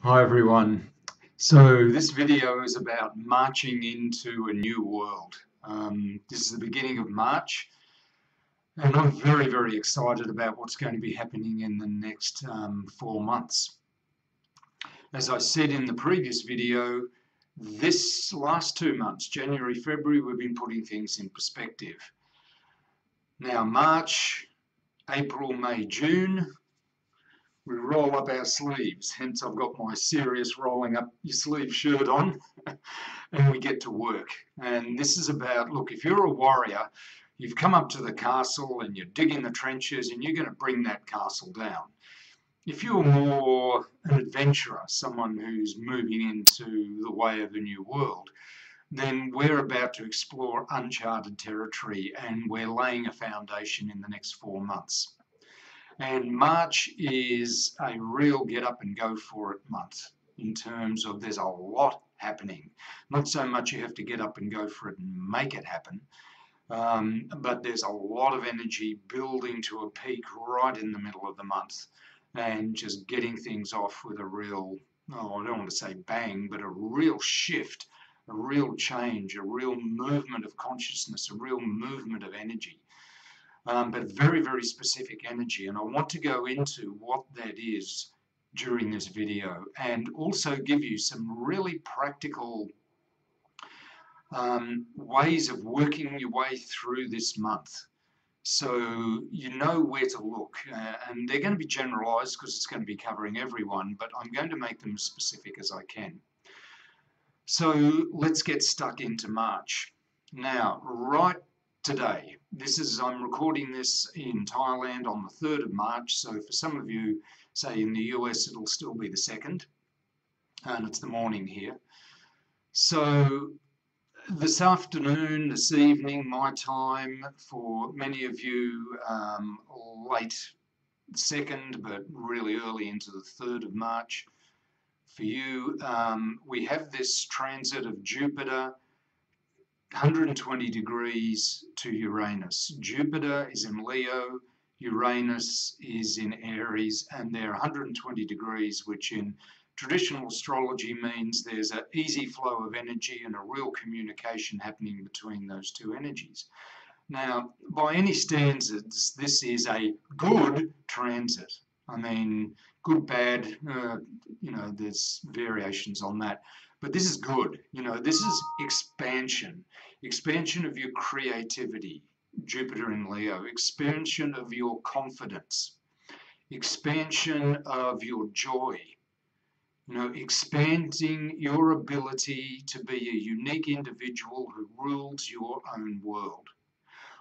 Hi everyone. So this video is about marching into a new world. This is the beginning of March, and I'm very excited about what's going to be happening in the next 4 months. As I said in the previous video, this last 2 months, January, February, we've been putting things in perspective. Now March, April, May, June, we roll up our sleeves, hence I've got my serious rolling up your sleeve shirt on, and we get to work. And this is about, look, if you're a warrior, you've come up to the castle and you're digging the trenches and you're going to bring that castle down. If you're more an adventurer, someone who's moving into the way of a new world, then we're about to explore uncharted territory, and we're laying a foundation in the next 4 months. And March is a real get up and go for it month in terms of there's a lot happening. Not so much you have to get up and go for it and make it happen, but there's a lot of energy building to a peak right in the middle of the month and just getting things off with a real, I don't want to say bang, but a real shift, a real change, a real movement of consciousness, a real movement of energy. But very specific energy, and I want to go into what that is during this video and also give you some really practical ways of working your way through this month, so you know where to look, and they're going to be generalized because it's going to be covering everyone, but I'm going to make them as specific as I can. So let's get stuck into March. Now, right today, I'm recording this in Thailand on the 3rd of March, so for some of you, say in the US, it'll still be the 2nd, and it's the morning here. So this afternoon, this evening, my time, for many of you, late 2nd, but really early into the 3rd of March. For you, we have this transit of Jupiter, 120 degrees to Uranus. Jupiter is in Leo, Uranus is in Aries, and they're 120 degrees, which in traditional astrology means there's an easy flow of energy and a real communication happening between those two energies. Now, by any standards, this is a good transit. I mean, good, bad, there's variations on that. But this is good. This is expansion of your creativity, Jupiter in Leo, expansion of your confidence, expansion of your joy, expanding your ability to be a unique individual who rules your own world,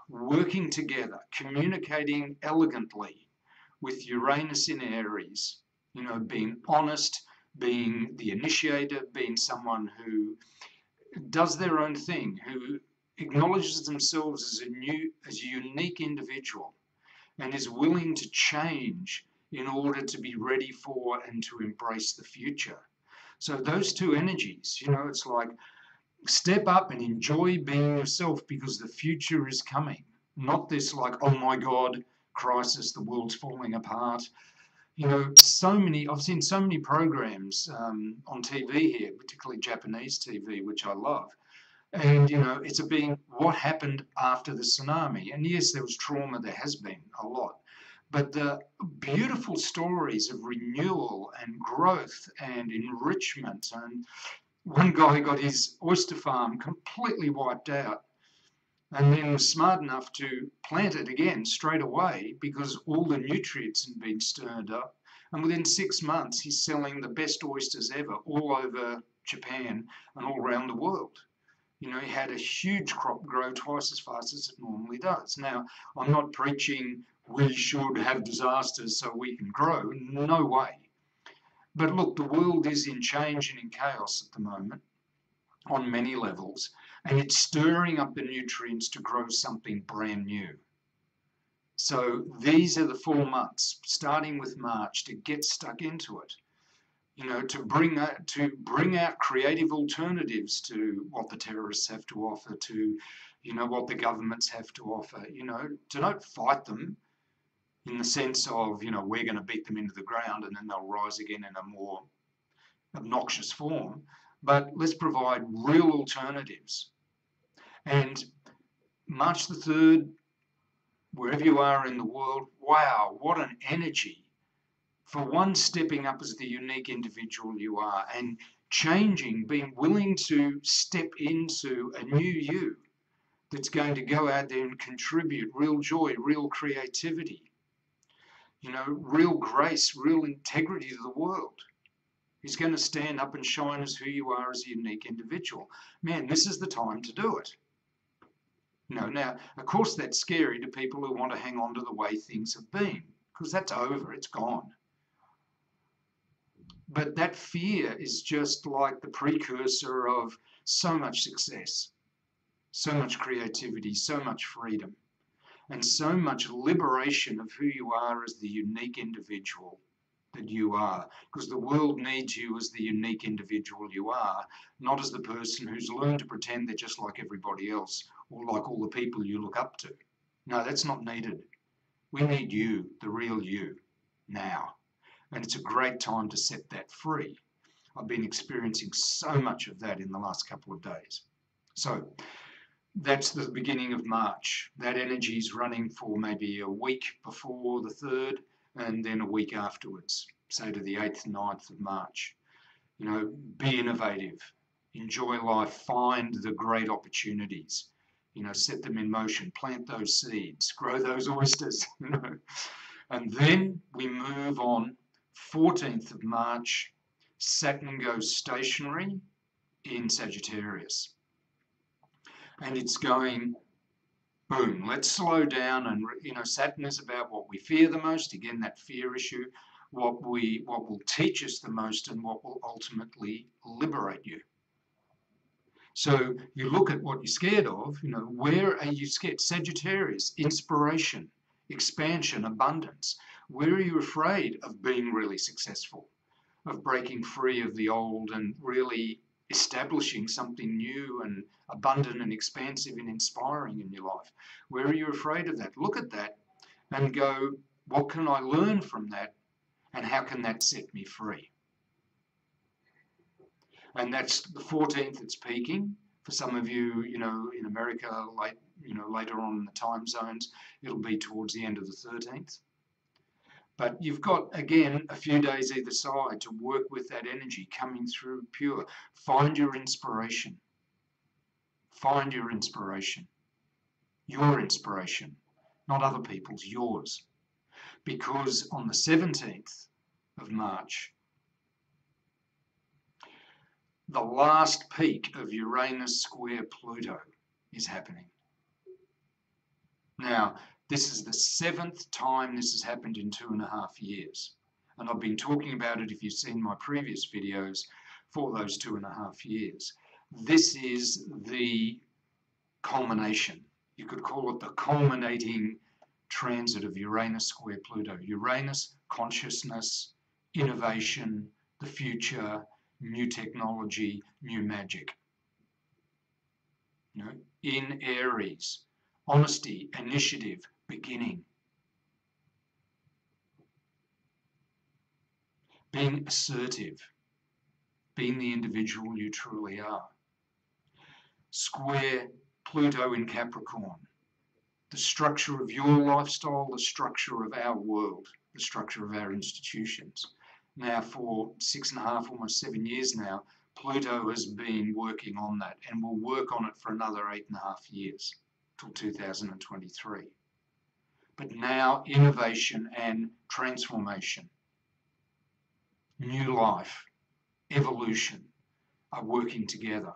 working together, communicating elegantly with Uranus in Aries, being honest, being the initiator, being someone who does their own thing, who acknowledges themselves as a unique individual and is willing to change in order to be ready for and to embrace the future. So those two energies, it's like step up and enjoy being yourself because the future is coming. Not this like, oh my God, crisis, the world's falling apart. I've seen so many programs on TV here, particularly Japanese TV, which I love. And, it's being what happened after the tsunami. And yes, there was trauma, there has been a lot. But the beautiful stories of renewal and growth and enrichment. And one guy got his oyster farm completely wiped out, and then was smart enough to plant it again straight away because all the nutrients had been stirred up. And within 6 months, he's selling the best oysters ever all over Japan and all around the world. He had a huge crop grow twice as fast as it normally does. Now, I'm not preaching we should have disasters so we can grow. No way. But look, the world is in change and in chaos at the moment on many levels, and it's stirring up the nutrients to grow something brand new. So these are the 4 months, starting with March, to get stuck into it. To bring out creative alternatives to what the terrorists have to offer, to what the governments have to offer. To not fight them in the sense of we're going to beat them into the ground and then they'll rise again in a more obnoxious form, but let's provide real alternatives. And March the 3rd, wherever you are in the world, wow, what an energy for one, stepping up as the unique individual you are and changing, being willing to step into a new you that's going to go out there and contribute real joy, real creativity, real grace, real integrity to the world. He's going to stand up and shine as who you are as a unique individual. Man, this is the time to do it. Now, of course, that's scary to people who want to hang on to the way things have been, because that's over, it's gone. But that fear is just like the precursor of so much success, so much creativity, so much freedom, and so much liberation of who you are as the unique individual that you are. Because the world needs you as the unique individual you are, not as the person who's learned to pretend they're just like everybody else or like all the people you look up to. No, that's not needed. We need you, the real you, now. And it's a great time to set that free. I've been experiencing so much of that in the last couple of days. So that's the beginning of March. That energy is running for maybe a week before the 3rd and then a week afterwards, say to the 8th, 9th of March. Be innovative, enjoy life, find the great opportunities, set them in motion, plant those seeds, grow those oysters, And then we move on. 14th of March, Saturn goes stationary in Sagittarius. And it's going, boom, let's slow down. And, Saturn is about what we fear the most. Again, that fear issue, what will teach us the most and what will ultimately liberate you. So you look at what you're scared of, where are you scared? Sagittarius, inspiration, expansion, abundance. Where are you afraid of being really successful, of breaking free of the old and really establishing something new and abundant and expansive and inspiring in your life? Where are you afraid of that? Look at that and go, what can I learn from that and how can that set me free? And that's the 14th, it's peaking. For some of you, in America, later on in the time zones, it'll be towards the end of the 13th. But you've got, again, a few days either side to work with that energy coming through pure. Find your inspiration. Find your inspiration. Your inspiration, not other people's, yours. Because on the 17th of March, the last peak of Uranus square Pluto is happening. Now, this is the 7th time this has happened in 2.5 years. And I've been talking about it, if you've seen my previous videos, for those 2.5 years. This is the culmination. You could call it the culminating transit of Uranus square Pluto. Uranus, consciousness, innovation, the future, new technology, new magic. In Aries, honesty, initiative, beginning. Being assertive, being the individual you truly are. Square Pluto in Capricorn, the structure of your lifestyle, the structure of our world, the structure of our institutions. Now, for 6.5, almost 7 years now, Pluto has been working on that and will work on it for another 8.5 years, till 2023. But now innovation and transformation, new life, evolution are working together.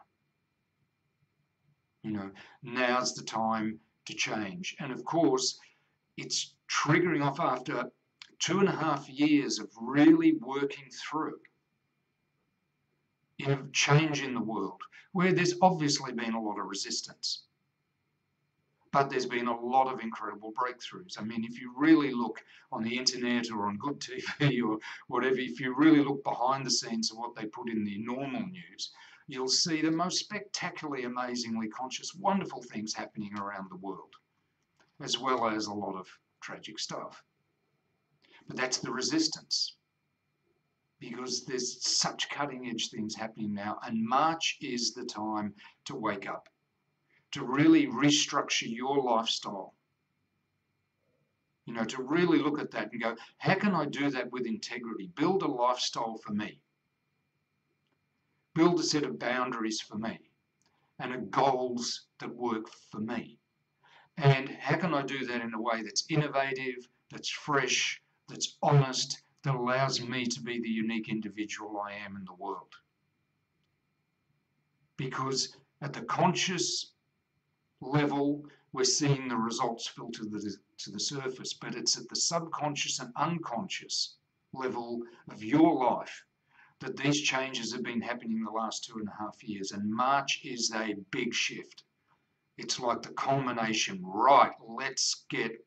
Now's the time to change. And of course, it's triggering off after 2.5 years of really working through change in the world, where there's obviously been a lot of resistance. But there's been a lot of incredible breakthroughs. I mean, if you really look on the internet or on good TV or whatever, if you really look behind the scenes of what they put in the normal news, you'll see the most spectacularly, amazingly conscious, wonderful things happening around the world, as well as a lot of tragic stuff. But that's the resistance. because there's such cutting edge things happening now, and March is the time to wake up, to really restructure your lifestyle. You know, to really look at that and go, how can I do that with integrity? Build a lifestyle for me. Build a set of boundaries for me and goals that work for me. And how can I do that in a way that's innovative, that's fresh, that's honest, that allows me to be the unique individual I am in the world? Because at the conscious level, we're seeing the results filter to the surface, but it's at the subconscious and unconscious level of your life that these changes have been happening the last 2.5 years, and March is a big shift. It's like the culmination. Right, let's get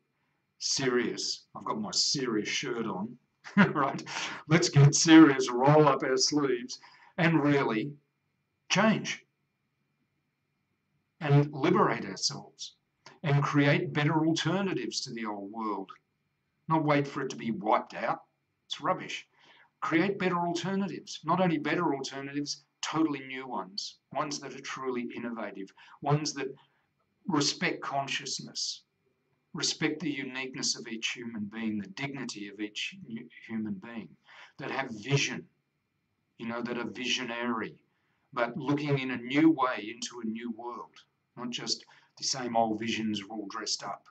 serious. I've got my serious shirt on, right? Let's get serious, roll up our sleeves, and really change and liberate ourselves and create better alternatives to the old world. Not wait for it to be wiped out. It's rubbish. Create better alternatives. Not only better alternatives, totally new ones. Ones that are truly innovative. Ones that respect consciousness. Respect the uniqueness of each human being, the dignity of each human being. That have vision. You know, that are visionary. But looking in a new way into a new world. Not just the same old visions all dressed up.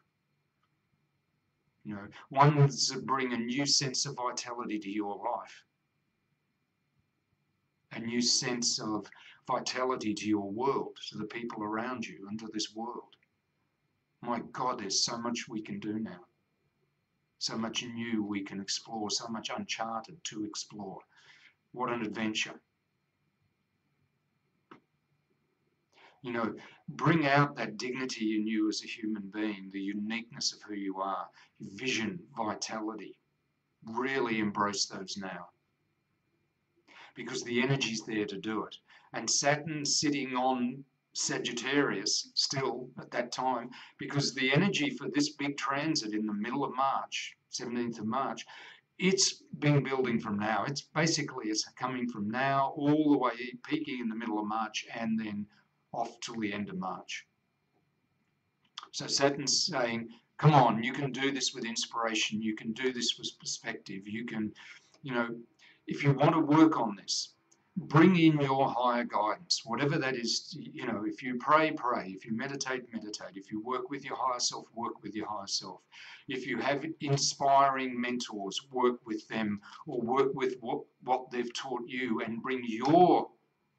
You know, ones that bring a new sense of vitality to your life. A new sense of vitality to your world, to the people around you, and to this world. My God, there's so much we can do now. So much new we can explore, so much uncharted to explore. What an adventure. You know, bring out that dignity in you as a human being, the uniqueness of who you are, vision, vitality. Really embrace those now. Because the energy's there to do it. And Saturn sitting on Sagittarius still at that time, because the energy for this big transit in the middle of March, 17th of March, it's been building from now. It's coming from now all the way, peaking in the middle of March and then off till the end of March. So Saturn's saying, come on, you can do this with inspiration. You can do this with perspective. You can, you know, if you want to work on this, bring in your higher guidance, whatever that is. You know, if you pray, pray. If you meditate, meditate. If you work with your higher self, work with your higher self. If you have inspiring mentors, work with them, or work with what they've taught you and bring your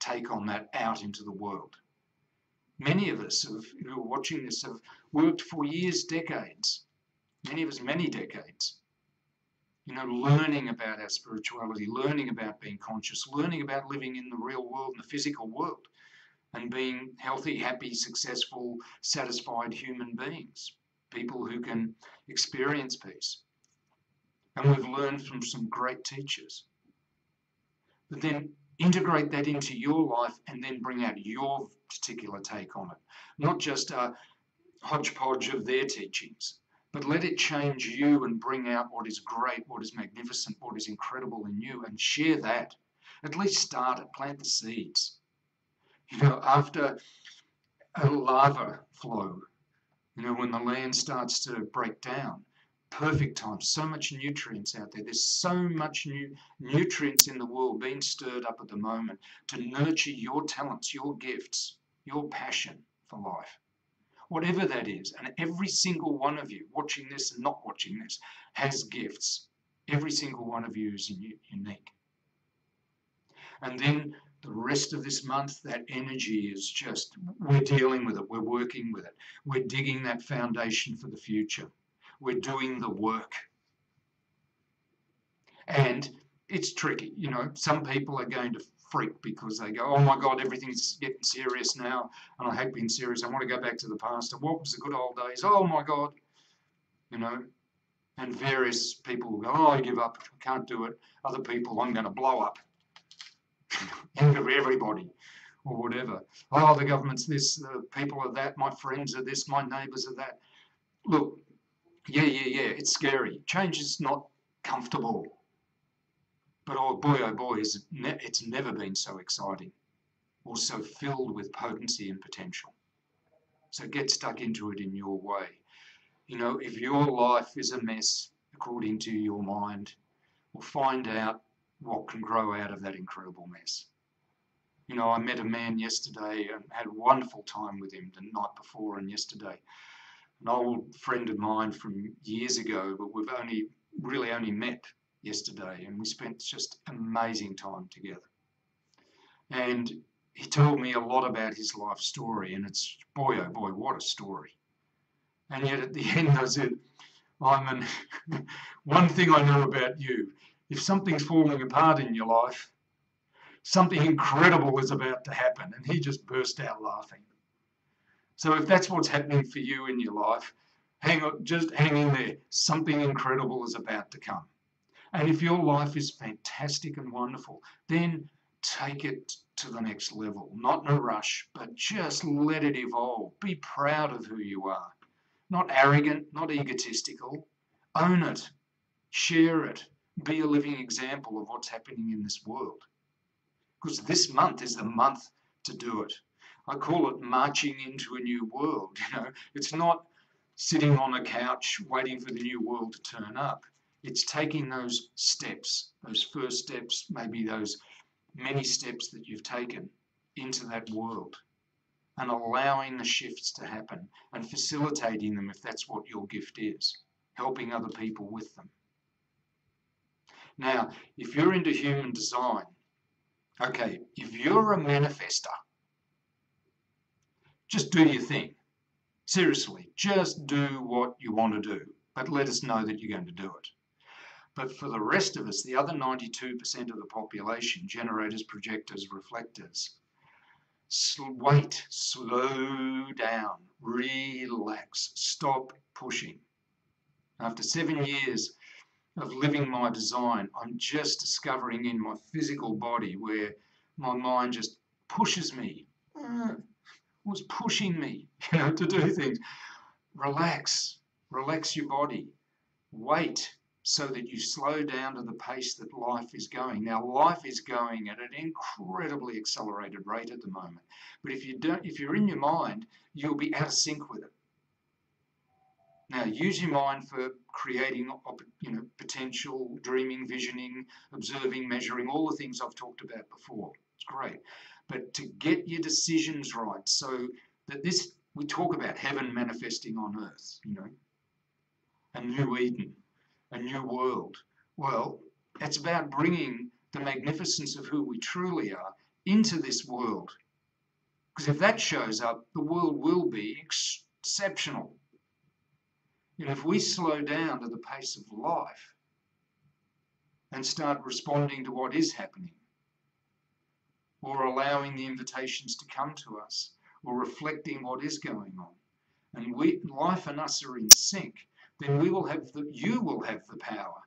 take on that out into the world. Many of us who are watching this have worked for years, decades. Many of us, many decades. You know, learning about our spirituality, learning about being conscious, learning about living in the real world, in the physical world, and being healthy, happy, successful, satisfied human beings, people who can experience peace. And we've learned from some great teachers. But then integrate that into your life and then bring out your particular take on it. Not just a hodgepodge of their teachings, but let it change you and bring out what is great, what is magnificent, what is incredible in you, and share that. At least start it, plant the seeds. You know, after a lava flow, you know, when the land starts to break down, perfect time, so much nutrients out there. There's so much nutrients in the world being stirred up at the moment to nurture your talents, your gifts, your passion for life. Whatever that is, and every single one of you, watching this and not watching this, has gifts. Every single one of you is unique. And then the rest of this month, that energy is just, we're dealing with it, we're working with it. We're digging that foundation for the future. We're doing the work. And it's tricky, you know, some people are going to freak because they go, oh my God, everything's getting serious now, and I hate being serious, I want to go back to the past, and what was the good old days, oh my God, you know, and various people will go, oh, I give up, I can't do it, other people, I'm going to blow up, end of everybody, or whatever, oh, the government's this, the people are that, my friends are this, my neighbours are that. Look, yeah, it's scary, change is not comfortable. But oh boy, it's never been so exciting or so filled with potency and potential. So get stuck into it in your way. You know, if your life is a mess, according to your mind, we'll find out what can grow out of that incredible mess. You know, I met a man yesterday and had a wonderful time with him the night before and yesterday. An old friend of mine from years ago, but we've only met yesterday, and we spent just amazing time together. And he told me a lot about his life story, and it's, boy, oh boy, what a story. And yet at the end I said, Iman, one thing I know about you, if something's falling apart in your life, something incredible is about to happen. And he just burst out laughing. So if that's what's happening for you in your life, just hang in there. Something incredible is about to come. And if your life is fantastic and wonderful, then take it to the next level. Not in a rush, but just let it evolve. Be proud of who you are. Not arrogant, not egotistical. Own it. Share it. Be a living example of what's happening in this world. Because this month is the month to do it. I call it marching into a new world. You know, it's not sitting on a couch waiting for the new world to turn up. It's taking those steps, those first steps, maybe those many steps that you've taken into that world, and allowing the shifts to happen and facilitating them if that's what your gift is, helping other people with them. Now, if you're into human design, okay, if you're a manifester, just do your thing. Seriously, just do what you want to do, but let us know that you're going to do it. But for the rest of us, the other 92% of the population, generators, projectors, reflectors, wait, slow down, relax, stop pushing. After 7 years of living my design, I'm just discovering in my physical body where my mind just pushes me, was pushing me, to do things. Relax your body, wait, so that you slow down to the pace that life is going. Now, life is going at an incredibly accelerated rate at the moment. But if you're in your mind, you'll be out of sync with it. Now, use your mind for creating, potential, dreaming, visioning, observing, measuring, all the things I've talked about before. It's great. But to get your decisions right, so that we talk about heaven manifesting on earth, a new Eden, a new world. Well, it's about bringing the magnificence of who we truly are into this world. Because if that shows up, the world will be exceptional. If we slow down to the pace of life and start responding to what is happening, or allowing the invitations to come to us, or reflecting what is going on, and life and us are in sync, then you will have the power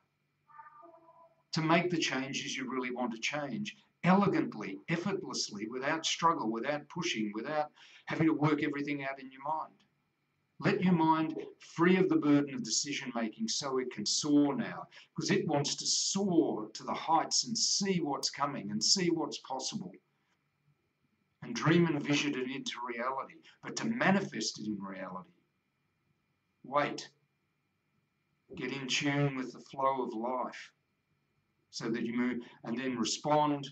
to make the changes you really want to change elegantly, effortlessly, without struggle, without pushing, without having to work everything out in your mind. Let your mind free of the burden of decision making so it can soar now, because it wants to soar to the heights and see what's coming and see what's possible and dream and vision it into reality. But to manifest it in reality, wait. Get in tune with the flow of life so that you move and then respond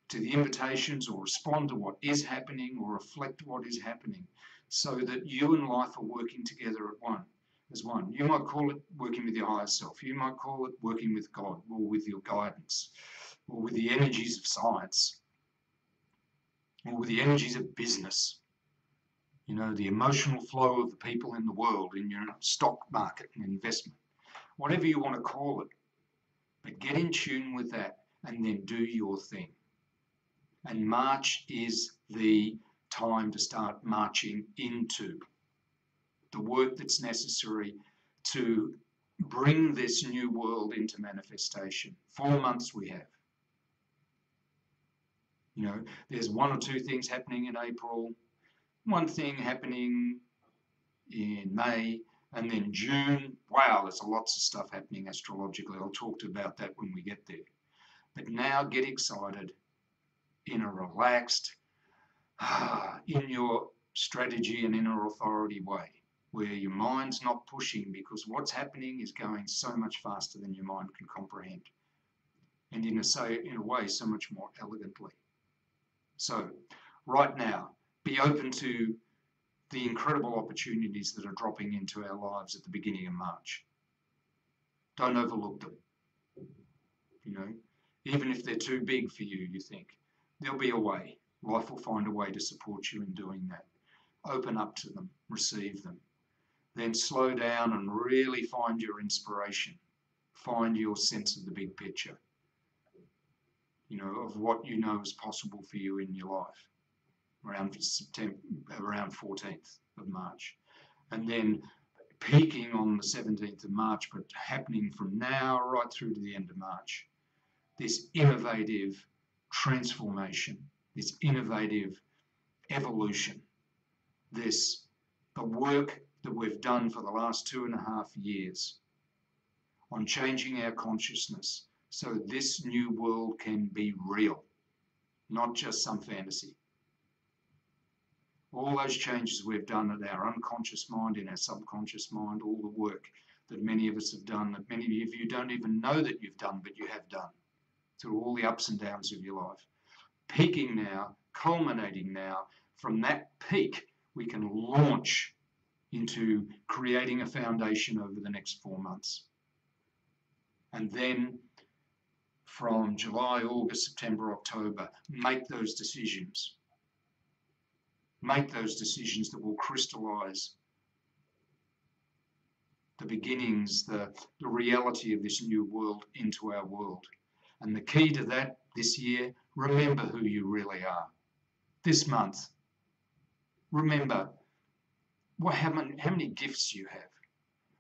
to the invitations or respond to what is happening or reflect what is happening so that you and life are working together as one. You might call it working with your higher self. You might call it working with God or with your guidance or with the energies of science or with the energies of business. The emotional flow of the people in the world, in your stock market and investment, whatever you want to call it. But get in tune with that and then do your thing. And March is the time to start marching into the work that's necessary to bring this new world into manifestation. 4 months we have. There's 1 or 2 things happening in April, 1 thing happening in May, and then June. Wow, there's lots of stuff happening astrologically. I'll talk about that when we get there. But now get excited in a relaxed, in your strategy and inner authority way, where your mind's not pushing, because what's happening is going so much faster than your mind can comprehend, and in a way so much more elegantly. So right now, be open to the incredible opportunities that are dropping into our lives at the beginning of March. Don't overlook them. You know, even if they're too big for you, you think, there'll be a way. Life will find a way to support you in doing that. Open up to them, receive them. Then slow down and really find your inspiration. Find your sense of the big picture, you know, of what you know is possible for you in your life around 14th of March. And then peaking on the 17th of March, but happening from now right through to the end of March. This innovative transformation, this innovative evolution, the work that we've done for the last 2.5 years on changing our consciousness so this new world can be real, not just some fantasy. All those changes we've done at our unconscious mind, in our subconscious mind, all the work that many of us have done, that many of you don't even know that you've done, but you have done through all the ups and downs of your life. Peaking now, culminating now, from that peak, we can launch into creating a foundation over the next 4 months. And then from July, August, September, October, make those decisions. Make those decisions that will crystallize the beginnings, the reality of this new world into our world. And the key to that this year, remember who you really are. This month, remember how many gifts you have.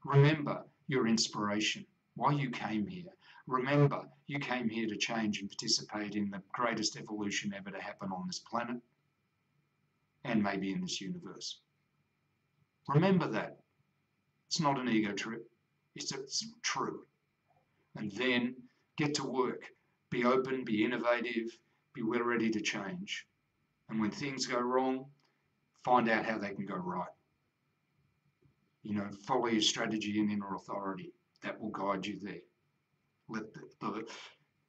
Remember your inspiration, why you came here. Remember, you came here to change and participate in the greatest evolution ever to happen on this planet, and maybe in this universe. Remember that. It's not an ego trip. It's true. And then get to work. Be open, be innovative, be well ready to change. And when things go wrong, find out how they can go right. You know, follow your strategy and inner authority. That will guide you there. Let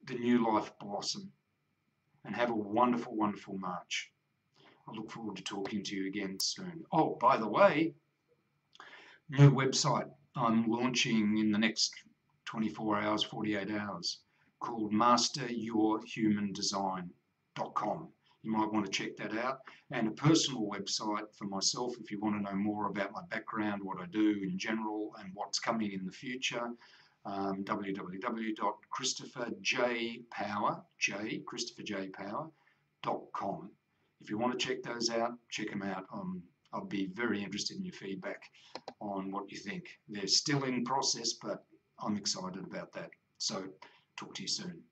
the new life blossom. And have a wonderful, wonderful March. I look forward to talking to you again soon. Oh, by the way, new website I'm launching in the next 24 hours, 48 hours, called masteryourhumandesign.com. You might want to check that out. And a personal website for myself if you want to know more about my background, what I do in general, and what's coming in the future. christopherjpower.com. If you want to check those out, check them out. I'll be very interested in your feedback on what you think. They're still in process, but I'm excited about that. So talk to you soon.